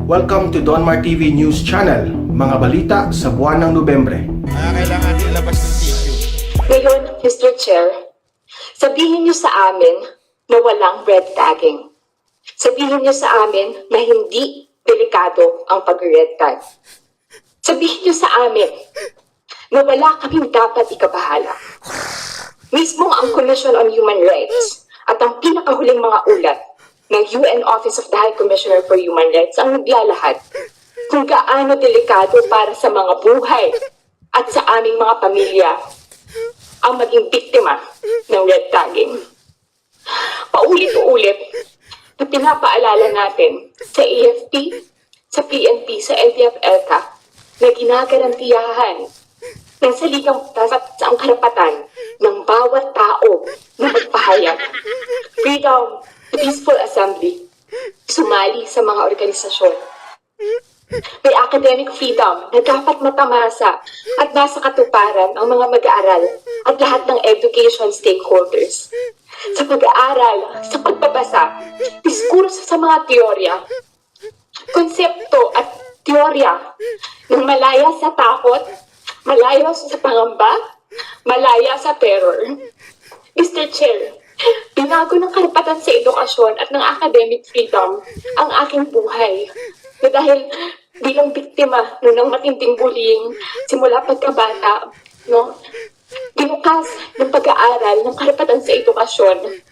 Welcome to Donmar TV News Channel, mga balita sa buwan ng Nobyembre. Kailangan ilabas ng tissue. Ngayon, Mr. Chair, sabihin niyo sa amin na walang red tagging. Sabihin niyo sa amin na hindi delikado ang pag-red tag. Sabihin niyo sa amin na wala kaming dapat ikabahala. Mismo ang Commission on Human Rights at ang pinakahuling mga ulat ng UN Office of the High Commissioner for Human Rights ang naglalahad kung gaano delikado para sa mga buhay at sa aming mga pamilya ang maging biktima ng red tagging. Paulit-ulit na pinapaalala natin sa AFP, sa PNP, sa NTF-ELCA na ginagarantiyahan ng saligang dapat sa ang karapatan ng bawat tao na magpahayag. Freedom to peaceful assembly, sumali sa mga organisasyon. May academic freedom na dapat matamasa at nasa katuparan ang mga mag-aaral at lahat ng education stakeholders. Sa pag-aaral, sa pagbabasa, diskurso sa mga teorya, konsepto at teorya ng malaya sa takot, malaya sa pangamba, malaya sa terror. Mr. Chair, binago ng karapatan sa edukasyon at ng academic freedom ang aking buhay. Na dahil bilang biktima ng matinding bullying simula pagkabata, no, binukas ng pag-aaral ng karapatan sa edukasyon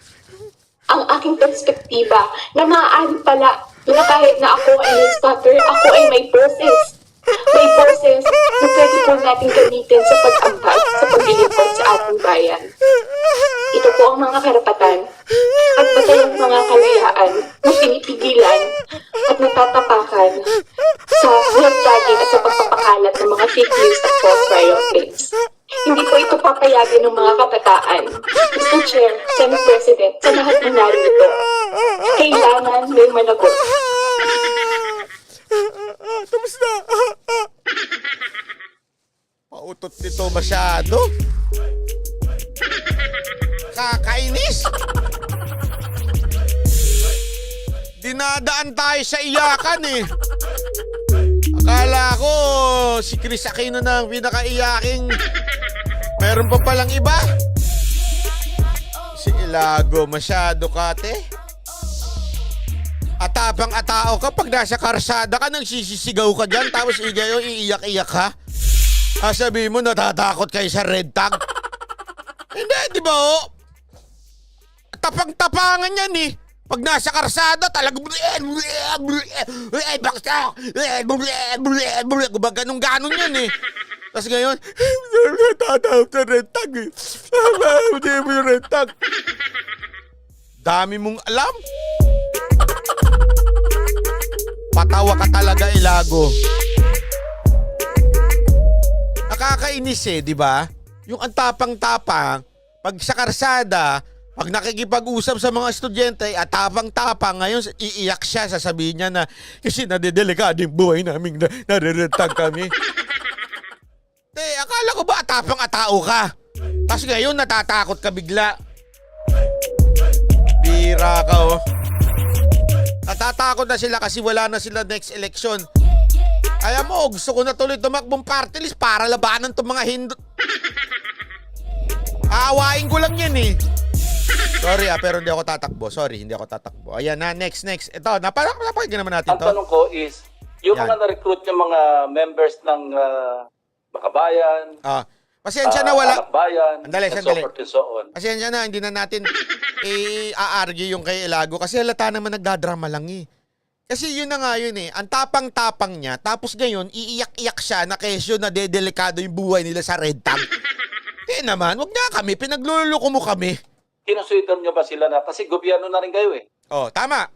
ang aking perspektiba na maaari pala na kahit na ako ay may stutter, ako ay may boses. May boses na pwede po natin gamitin sa pag-ambag, sa paglilingkod sa ating bayan. Ito po ang mga karapatan at batayang mga kalayaan na pinipigilan at natatapakan sa red tagging at sa pagpapakalat ng mga fake news at false viral claims. Hindi po ito papayagan ng mga kabataan. Mr. Chair, Senate President, sa lahat ng narito, kailangan may managot. Tapos na. Pautot nito masyado. Kakainis. Dinadaan tayo sa iyakan eh. Akala ko si Chris Aquino na ang pinakaiyaking. Meron pa palang iba. Si Ilago masyado kate. Atapang-atao ka pag nasa karsada ka nang sisisigaw ka dyan tapos iiyak-iyak ka. Sabihin mo natatakot kayo sa red tag. Hindi, di ba oh? Tapang-tapangan yan eh. Pag nasa karsada talagang ganong-ganon yan eh. Tapos ngayon, natatakot sa red tag eh. Hindi mo yung red tag. Dami mong alam. Patawa ka talaga, Ilago. Nakakainis eh, di ba? Yung antapang-tapang, pag sa karsada, pag nakikipag-usap sa mga estudyante, at tapang-tapang, ngayon iiyak siya, sasabihin niya na, kasi nadedelikado yung buhay namin, nare-retag kami. Akala ko ba atapang-atao ka? Tapos ngayon natatakot ka bigla. Bira ka oh. Natatakot na sila kasi wala na sila next election. Kaya mo, gusto ko na tuloy tumakbong party list para labanan itong mga Hindu. Aawain ko lang yan eh. Sorry pero hindi ako tatakbo. Sorry, hindi ako tatakbo. Ayan na, next. Ito, napakinggan naman natin to. Ang tanong ko is, yung mga na-recruit yung mga members ng Makabayan, Pasensya na wala. Bayan, Andali. and so forth and so on. Pasensya na, hindi na natin i-argue yung kay Ilago kasi halata naman nagdadrama lang eh. Kasi yun na nga yun eh. Ang tapang-tapang niya, tapos ngayon, iiyak-iyak siya na kesyo na dedelikado yung buhay nila sa red tag. Kaya naman, wag na kami, pinagluloko mo kami. Kinasuitan nyo ba sila na? Kasi gobyerno na rin kayo eh. Oh, tama.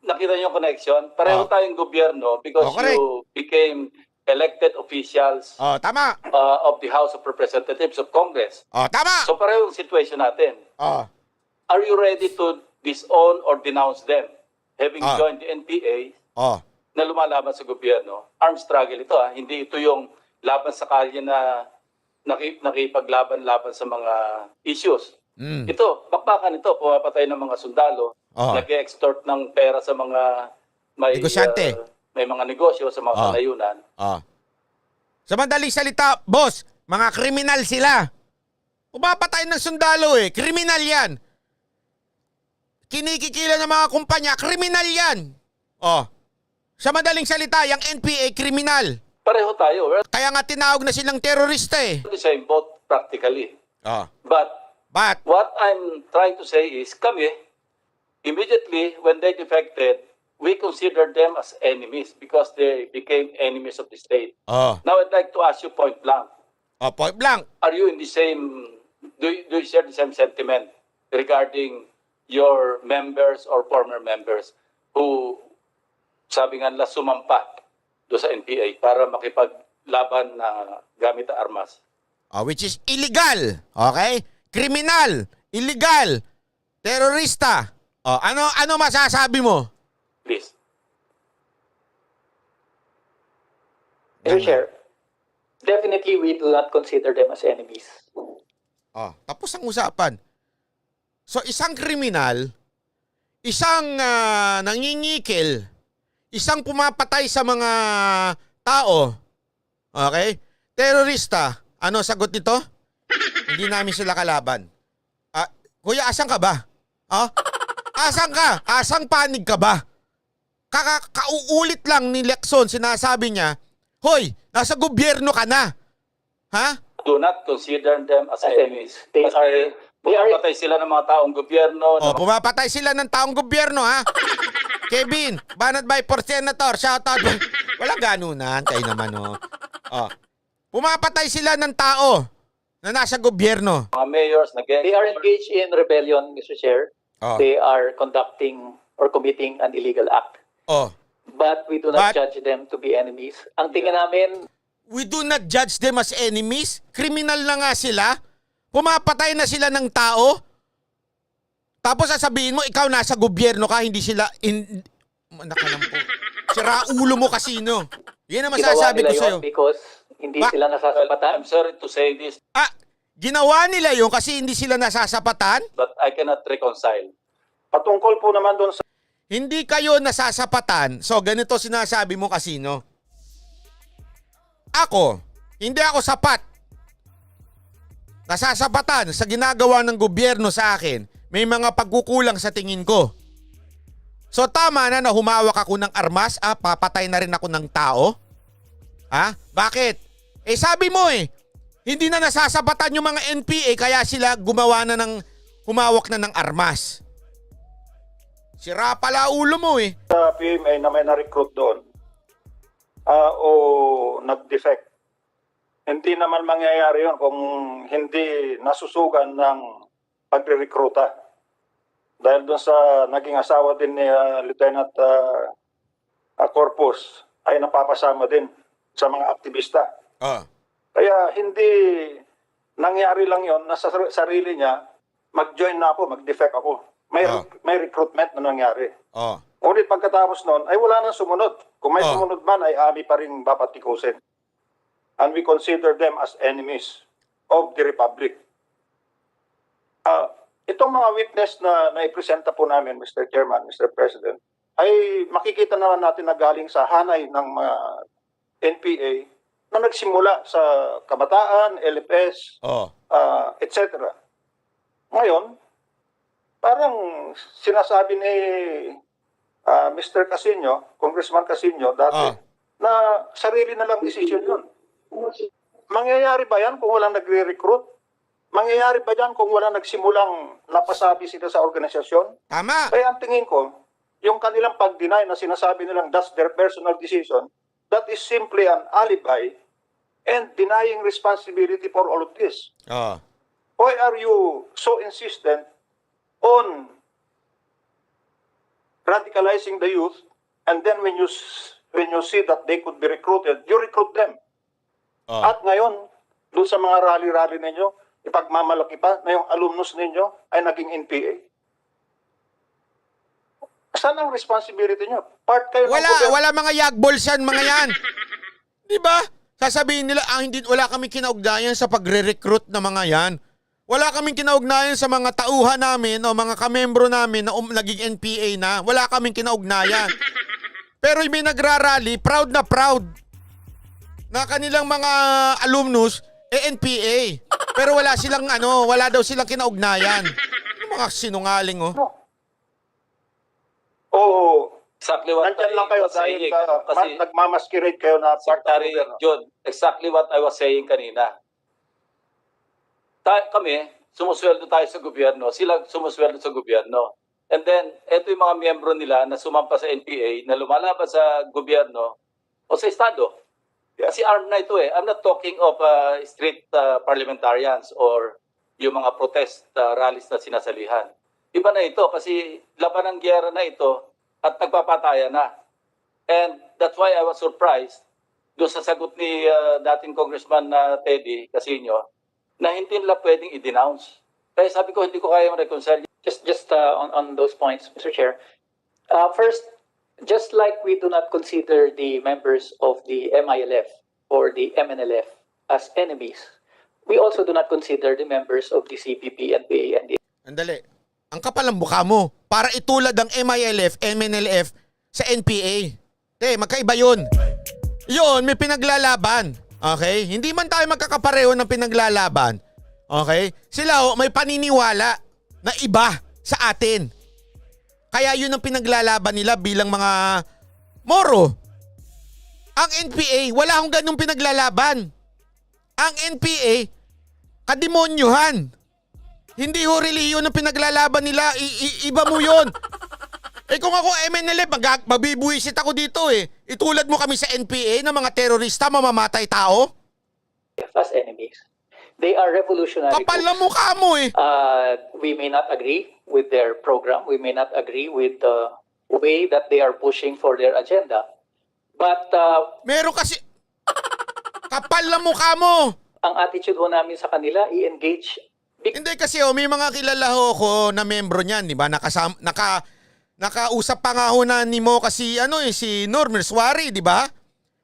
Nakita nyo yung connection? Pareho tayong gobyerno because you became elected officials tama. Of the House of Representatives of Congress. Tama. So pareho yung situation natin. Are you ready to disown or denounce them? Having joined the NPA na lumalaban sa gobyerno, armed struggle ito hindi ito yung laban sa kalye na nakipaglaban-laban sa mga issues. Ito, bakbakan ito, pumapatay ng mga sundalo, nag-extort ng pera sa mga may negosyante. may mga negosyo sa mga kalayunan. Sa madaling salita, boss, mga kriminal sila. Pumapatay ng sundalo eh. Kriminal yan. Kinikikila ng mga kumpanya, kriminal yan. Sa madaling salita, yung NPA, kriminal. Pareho tayo. We're Kaya nga tinawag na silang terorista eh. the same boat practically. But But, what I'm trying to say is, kami, immediately when they defected, we considered them as enemies because they became enemies of the state. Now, I'd like to ask you point blank. point blank. Are you in the same, do you share the same sentiment regarding your members or former members who, sabi nga nila, sumampa do sa NPA para makipaglaban na gamit ang armas? Which is illegal. Okay? Kriminal. Illegal. Terorista. Ano masasabi mo? Please. Mr. Chair, definitely we do not consider them as enemies. Tapos ang usapan. So isang kriminal, isang nangingikil, isang pumapatay sa mga tao, okay? Terorista, ano sagot nito? Hindi namin sila kalaban. Kuya, asan ka ba? Asan ka? Asang panig ka ba? Kauulit lang ni Lexon, sinasabi niya, hoy, nasa gobyerno ka na. Ha? Do not consider them as enemies. They Kasi pumapatay sila ng mga taong gobyerno. Pumapatay sila ng taong gobyerno, ha? Kevin, banat by for senator, shout out. Wala ganunan, kayo naman, Pumapatay sila ng tao na nasa gobyerno. Mga mayors, They are engaged in rebellion, Mr. Chair. They are conducting or committing an illegal act. But we do not judge them to be enemies. Ang tingin namin, We do not judge them as enemies. Kriminal na nga sila. Pumapatay na sila ng tao. Tapos sasabihin mo, ikaw nasa gobyerno ka, hindi sila... Nakalam po. Sira ulo mo kasino. Yan ang ginawa masasabi nila ko sa'yo. yun because hindi sila nasasapatan. I'm sorry to say this, Ginawa nila yun kasi hindi sila nasasapatan? but I cannot reconcile. Patungkol po naman doon sa Hindi kayo nasasapatan. So, ganito sinasabi mo kasino. Ako, hindi ako sapat. Nasasapatan sa ginagawa ng gobyerno sa akin. May mga pagkukulang sa tingin ko. So, tama na humawak ako ng armas. Papatay na rin ako ng tao. Bakit? Sabi mo hindi na nasasapatan yung mga NPA kaya sila gumawa na ng humawak na ng armas. Sira pala ulo mo PMA na may na-recruit doon o nag-defect. Hindi naman mangyayari yun kung hindi nasusugan ng pagre-recruita. Dahil doon sa naging asawa din ni Lieutenant Corpus ay napapasama din sa mga aktivista. Kaya hindi nangyari lang yon na sa sarili niya, mag-join na ako, mag-defect ako. May recruitment na nangyari. Ngunit pagkatapos noon, ay wala nang sumunod. Kung may sumunod man, ay ami pa rin papatikusin. And we consider them as enemies of the Republic. Itong mga witness na naipresenta po namin, Mr. Chairman, Mr. President, ay makikita naman natin na galing sa hanay ng mga NPA na nagsimula sa kabataan, LFS, etc. Ngayon, parang sinasabi ni Mr. Casino, Congressman Casino, dati, na sarili na lang desisyon yun. Mangyayari ba yan kung walang nagre-recruit? Mangyayari ba yan kung walang nagsimulang napasabi sila sa organisasyon? Tama. Kaya ang tingin ko, yung kanilang pag-deny na sinasabi nilang that's their personal decision, that is simply an alibi and denying responsibility for all of this. Why are you so insistent on radicalizing the youth, and then when you see that they could be recruited, you recruit them? At ngayon, doon sa mga rally-rally ninyo, ipagmamalaki pa na yung alumnus ninyo ay naging NPA. Saan ang responsibility nyo? Part kayo ng gobyerno. Wala mga yagballs yan, mga yan. Di ba? Sasabihin nila, wala kaming kinaugnayan sa pagre-recruit na mga yan. Wala kaming kinaugnayan sa mga tauhan namin o mga kamembro namin na naging NPA na. Wala kaming kinaugnayan. Pero may nagrarally, proud na kanilang mga alumnus NPA. Pero wala silang wala daw silang kinaugnayan. Mga sinungaling Oo. Exactly what Nandyan lang kayo dahil kasi nagmamasquerade kayo na part ng Secretary gobyerno. John, exactly what I was saying kanina. Kami, sumusweldo tayo sa gobyerno, sila sumusweldo sa gobyerno. And then, eto yung mga miyembro nila na sumampa sa NPA na lumalaban sa gobyerno o sa estado. Kasi armed na ito eh. I'm not talking of street parliamentarians or yung mga protest rallies na sinasalihan. Iba na ito kasi laban ng gyera na ito at nagpapatayan na. And that's why I was surprised doon sa sagot ni dating Congressman Teddy Casino na hindi nila pwedeng i-denounce. Kaya sabi ko, hindi ko kaya reconcile. Just on those points, Mr. Chair. First, just like we do not consider the members of the MILF or the MNLF as enemies, we also do not consider the members of the CPP, NPA, and the... Andali. Ang kapal ng mukha mo. Para itulad ang MILF, MNLF sa NPA. Magkaiba yun. Yun, may pinaglalaban. Okay? Hindi man tayo magkakapareho ng pinaglalaban. Okay? Sila may paniniwala na iba sa atin. Kaya yun ang pinaglalaban nila bilang mga moro. Ang NPA, wala akong ganung pinaglalaban. Ang NPA, kademonyuhan. Hindi ho reliyon ang pinaglalaban nila. Iba mo yun. Kung ako MNLF, mabibuisit ako dito eh. Itulad mo kami sa NPA na mga terorista, mamamatay tao. as enemies. They are revolutionary Kapal na groups. mukha mo eh. We may not agree with their program. We may not agree with the way that they are pushing for their agenda. But Meron kasi... Kapal na mukha mo. ang attitude ho namin sa kanila, i-engage. Hindi kasi may mga kilala ho ko na membro niyan, di ba? Nakausap pa nga ho na ni mo kasi si Normer Suari, di ba?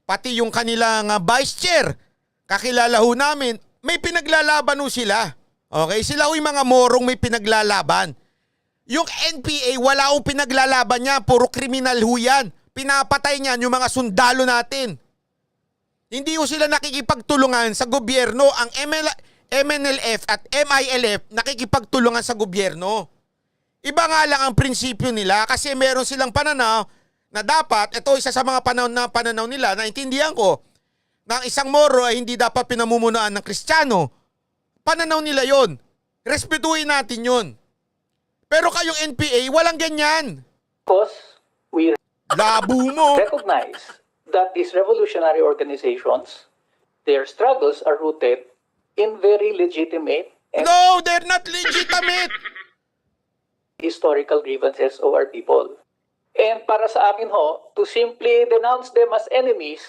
Pati yung kanilang vice chair. Kakilala ho namin. May pinaglalaban ho sila. Okay? Sila ho yung mga morong may pinaglalaban. Yung NPA, wala ho pinaglalaban niya. Puro kriminal ho yan. Pinapatay niyan yung mga sundalo natin. Hindi ho sila nakikipagtulungan sa gobyerno. Ang MNLF at MILF nakikipagtulungan sa gobyerno. Iba nga lang ang prinsipyo nila kasi meron silang pananaw na dapat, ito isa sa mga pananaw nila, naintindihan ko, na ang isang moro ay hindi dapat pinamumunuan ng Kristiyano. Pananaw nila yon. Respetuhin natin yon. Pero kayong NPA, walang ganyan. Because we Labo mo. recognize that these revolutionary organizations, their struggles are rooted in very legitimate and No, they're not legitimate. historical grievances of our people. And para sa akin ho, to simply denounce them as enemies,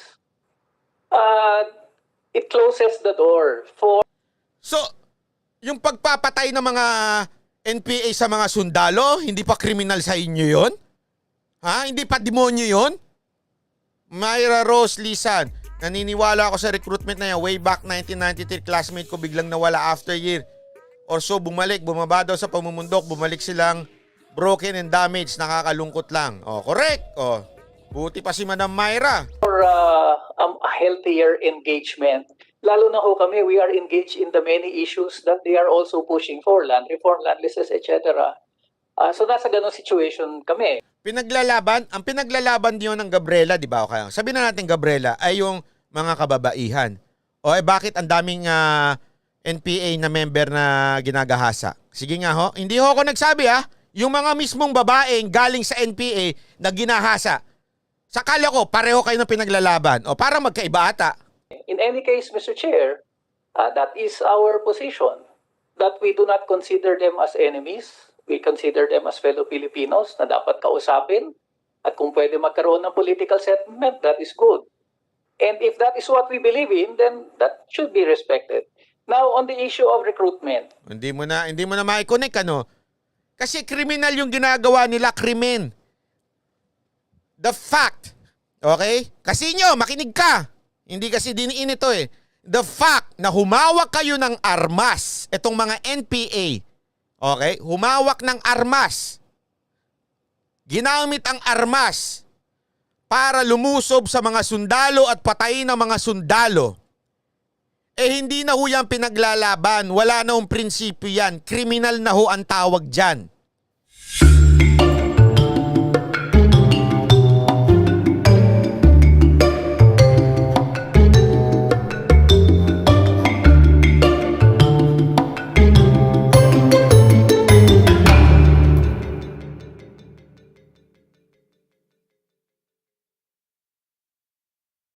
it closes the door for So, yung pagpapatay ng mga NPA sa mga sundalo, hindi pa kriminal sa inyo yon? Ha? Hindi pa demonyo yon? Myra Rose Lisan, naniniwala ako sa recruitment na yan. Way back 1993, classmate ko biglang nawala after year or so, bumaba daw sa pamumundok, bumalik silang broken and damaged, nakakalungkot lang. Correct. Buti pa si Madam Myra. a healthier engagement. Lalo na ho kami, we are engaged in the many issues that they are also pushing for, land reform, land leases, etc. So nasa ganong situation kami. Ang pinaglalaban niyo ng Gabriela, di ba? Okay. Sabi na natin Gabriela ay yung mga kababaihan. Bakit ang daming NPA na member na ginagahasa? Sige nga ho. Hindi ho ako nagsabi yung mga mismong babaeng galing sa NPA na ginahasa. Sakala ko, pareho kayo ng pinaglalaban. Parang magkaiba ata. In any case, Mr. Chair, that is our position, that we do not consider them as enemies. We consider them as fellow Filipinos na dapat kausapin. At kung pwede magkaroon ng political settlement, that is good. And if that is what we believe in, then that should be respected. Now, on the issue of recruitment. Hindi mo na ma-connect Kasi kriminal yung ginagawa nila, krimen. The fact, okay? Kasi makinig ka. Hindi kasi diniin ito eh. The fact na humawak kayo ng armas, itong mga NPA, okay? Humawak ng armas. Ginamit ang armas para lumusob sa mga sundalo at patayin ang mga sundalo, hindi na ho yan pinaglalaban. Wala na hong prinsipyo yan. Kriminal na ho ang tawag dyan.